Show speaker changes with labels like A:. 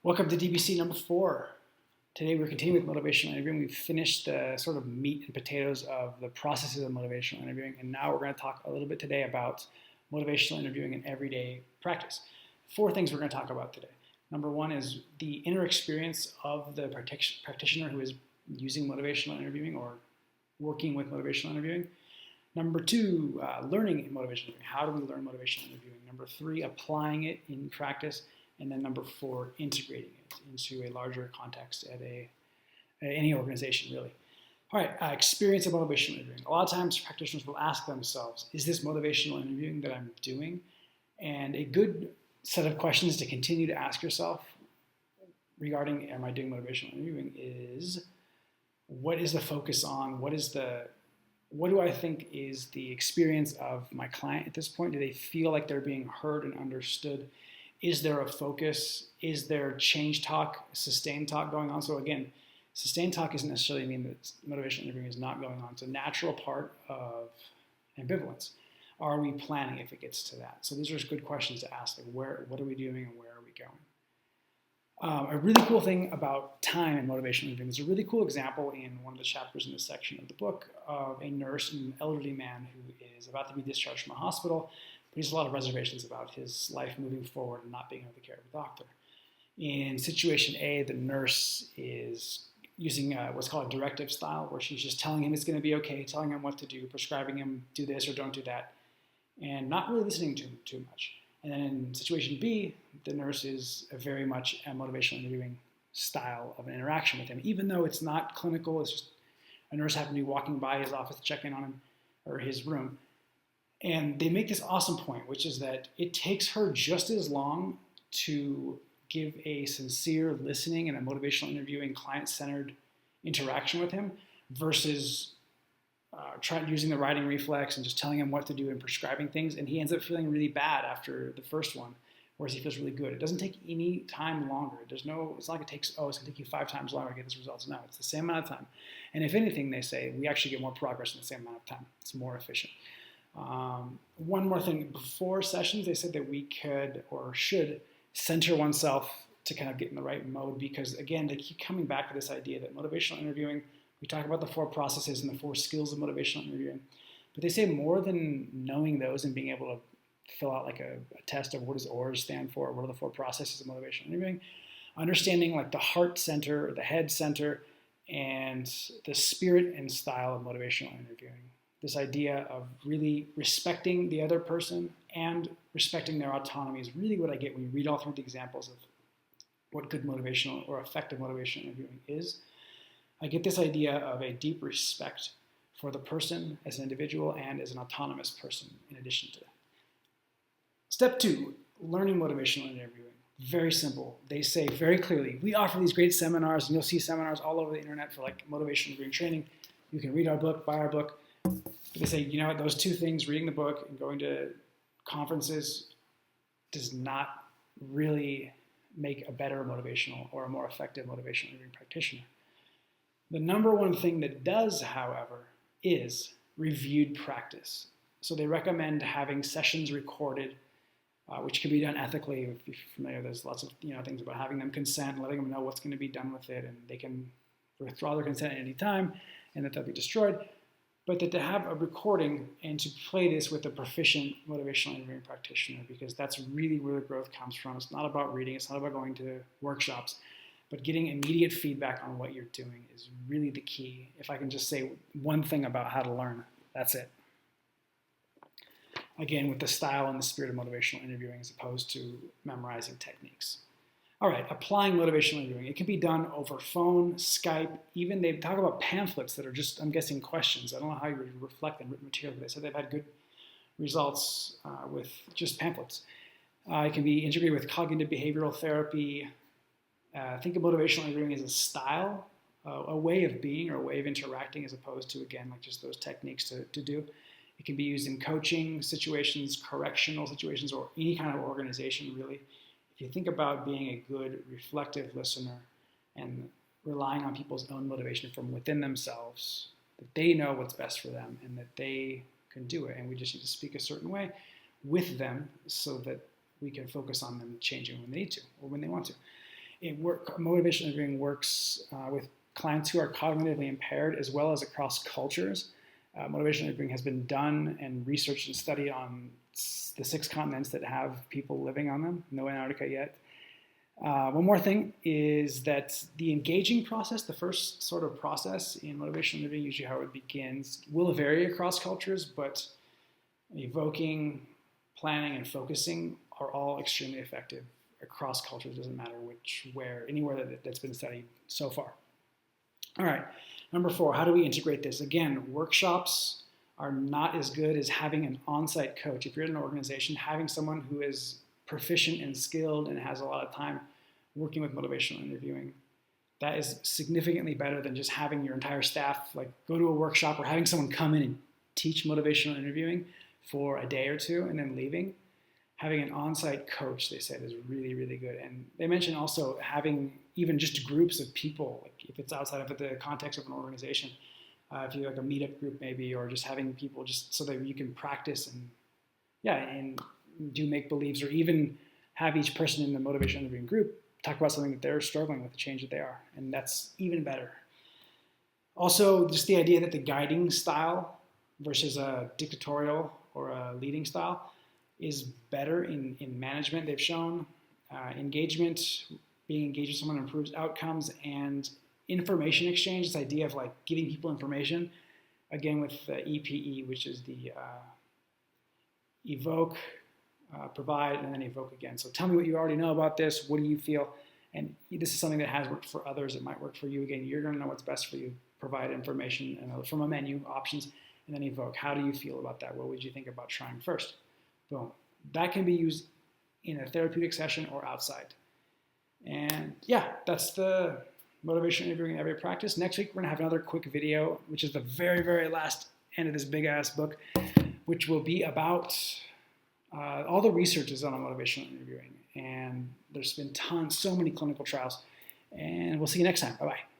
A: Welcome to DBC number 4. Today we're continuing with motivational interviewing. We've finished the sort of meat and potatoes of the processes of motivational interviewing, and now we're going to talk a little bit today about motivational interviewing in everyday practice. 4 things we're going to talk about today. Number 1 is the inner experience of the practitioner who is using motivational interviewing or working with motivational interviewing. Number 2, learning in motivational interviewing. How do we learn motivational interviewing? Number 3, applying it in practice. And then number 4, integrating it into a larger context at any organization, really. All right, experience of motivational interviewing. A lot of times practitioners will ask themselves, is this motivational interviewing that I'm doing? And a good set of questions to continue to ask yourself regarding am I doing motivational interviewing is, what is the focus on? What do I think is the experience of my client at this point? Do they feel like they're being heard and understood? Is there a focus? Is there change talk, sustained talk going on? So again, sustained talk doesn't necessarily mean that motivational interviewing is not going on. It's a natural part of ambivalence. Are we planning if it gets to that? So these are just good questions to ask. Like what are we doing and where are we going? A really cool thing about time in motivational interviewing is a really cool example in one of the chapters in this section of the book of a nurse and an elderly man who is about to be discharged from a hospital. He has a lot of reservations about his life moving forward and not being able to care of a doctor. In situation A, the nurse is using what's called a directive style, where she's just telling him it's going to be okay, telling him what to do, prescribing him do this or don't do that, and not really listening to him too much. And then in situation B, the nurse is very much a motivational interviewing style of an interaction with him, even though it's not clinical. It's just a nurse happened to be walking by his office to check in on him, or his room. And they make this awesome point, which is that it takes her just as long to give a sincere listening and a motivational interviewing, client-centered interaction with him versus using the writing reflex and just telling him what to do and prescribing things. And he ends up feeling really bad after the first one, whereas he feels really good. It doesn't take any time longer. It's not like it takes, it's going to take you 5 times longer to get these results. No, it's the same amount of time. And if anything, they say, we actually get more progress in the same amount of time. It's more efficient. One more thing, before sessions, they said that we could or should center oneself to kind of get in the right mode because, again, they keep coming back to this idea that motivational interviewing, we talk about the 4 processes and the 4 skills of motivational interviewing, but they say more than knowing those and being able to fill out like a test of what does ORS stand for, what are the 4 processes of motivational interviewing, understanding like the heart center, the head center, and the spirit and style of motivational interviewing. This idea of really respecting the other person and respecting their autonomy is really what I get when you read all through the examples of what good motivational or effective motivational interviewing is. I get this idea of a deep respect for the person as an individual and as an autonomous person in addition to that. Step 2, learning motivational interviewing. Very simple. They say very clearly, we offer these great seminars, and you'll see seminars all over the internet for like motivational interviewing training. You can read our book, buy our book. They say, you know what, those 2 things, reading the book and going to conferences, does not really make a better motivational or a more effective motivational interviewing practitioner. The number 1 thing that does, however, is reviewed practice. So they recommend having sessions recorded, which can be done ethically. If you're familiar, there's lots of things about having them consent, letting them know what's going to be done with it, and they can withdraw their consent at any time, and that they'll be destroyed. But that to have a recording and to play this with a proficient motivational interviewing practitioner, because that's really where the growth comes from. It's not about reading, it's not about going to workshops, but getting immediate feedback on what you're doing is really the key. If I can just say one thing about how to learn, that's it. Again, with the style and the spirit of motivational interviewing as opposed to memorizing techniques. All right, applying motivational interviewing. It can be done over phone, Skype, even they talk about pamphlets that are just, I'm guessing, questions. I don't know how you would reflect in written material, but they said they've had good results with just pamphlets. It can be integrated with cognitive behavioral therapy. Think of motivational interviewing as a style, a way of being or a way of interacting as opposed to, again, like just those techniques to do. It can be used in coaching situations, correctional situations, or any kind of organization, really. If you think about being a good, reflective listener and relying on people's own motivation from within themselves, that they know what's best for them and that they can do it, and we just need to speak a certain way with them so that we can focus on them changing when they need to or when they want to. Motivational interviewing works with clients who are cognitively impaired as well as across cultures. Motivational interviewing has been done and researched and studied on the 6 continents that have people living on them. No Antarctica yet. One more thing is that the engaging process, the first sort of process in motivational interviewing, usually how it begins, will vary across cultures, but evoking, planning, and focusing are all extremely effective across cultures. Doesn't matter anywhere that's been studied so far. All right, number 4, how do we integrate this? Again, workshops are not as good as having an on-site coach. If you're in an organization, having someone who is proficient and skilled and has a lot of time working with motivational interviewing, that is significantly better than just having your entire staff like go to a workshop or having someone come in and teach motivational interviewing for a day or two and then leaving. Having an on-site coach, they said, is really, really good. And they mentioned also having even just groups of people, like if it's outside of the context of an organization, if you like a meetup group maybe, or just having people just so that you can practice and do make-believes, or even have each person in the motivational interviewing group talk about something that they're struggling with, the change that they are, and that's even better. Also, just the idea that the guiding style versus a dictatorial or a leading style is better in management, they've shown. Engagement, being engaged with someone improves outcomes, and information exchange, this idea of like giving people information, again with EPE, which is the evoke, provide, and then evoke again. So tell me what you already know about this. What do you feel? And this is something that has worked for others. It might work for you. Again, you're going to know what's best for you. Provide information from a menu, options, and then evoke. How do you feel about that? What would you think about trying first? Boom. That can be used in a therapeutic session or outside. And yeah, that's the motivational interviewing in everyday practice. Next week, we're going to have another quick video, which is the very, very last end of this big-ass book, which will be about all the research is on motivational interviewing. And there's been so many clinical trials. And we'll see you next time. Bye-bye.